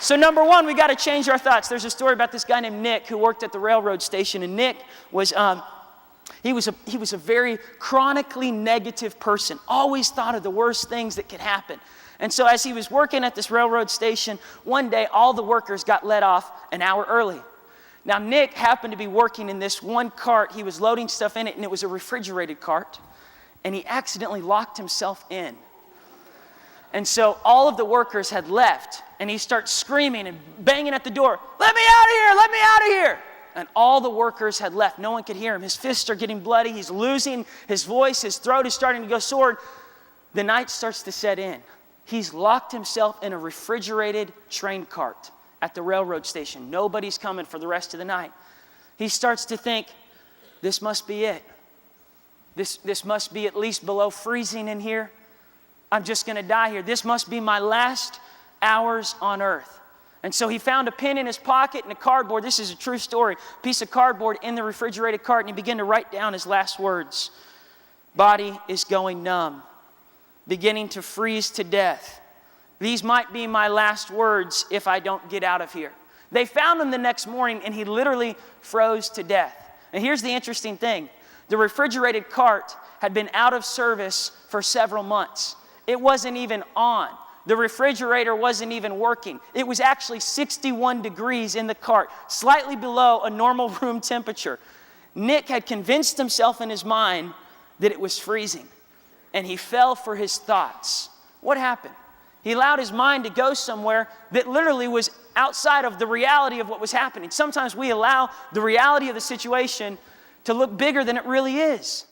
So number one, we got to change our thoughts. There's a story about this guy named Nick who worked at the railroad station, and Nick was he was a very chronically negative person. Always thought of the worst things that could happen. And so as he was working at this railroad station, one day all the workers got let off an hour early. Now Nick happened to be working in this one cart. He was loading stuff in it, and it was a refrigerated cart. And he accidentally locked himself in. And so all of the workers had left, and he starts screaming and banging at the door, "Let me out of here, let me out of here!" And all the workers had left. No one could hear him. His fists are getting bloody. He's losing his voice. His throat is starting to go sore. The night starts to set in. He's locked himself in a refrigerated train cart at the railroad station. Nobody's coming for the rest of the night. He starts to think, this must be it. This must be at least below freezing in here. I'm just going to die here. This must be my last hours on earth. And so he found a pen in his pocket and a cardboard. This is a true story. A piece of cardboard in the refrigerated cart, and he began to write down his last words. Body is going numb, beginning to freeze to death. These might be my last words if I don't get out of here. They found him the next morning, and he literally froze to death. And here's the interesting thing. The refrigerated cart had been out of service for several months. It wasn't even on. The refrigerator wasn't even working. It was actually 61 degrees in the cart, slightly below a normal room temperature. Nick had convinced himself in his mind that it was freezing, and he fell for his thoughts. What happened? He allowed his mind to go somewhere that literally was outside of the reality of what was happening. Sometimes we allow the reality of the situation to look bigger than it really is.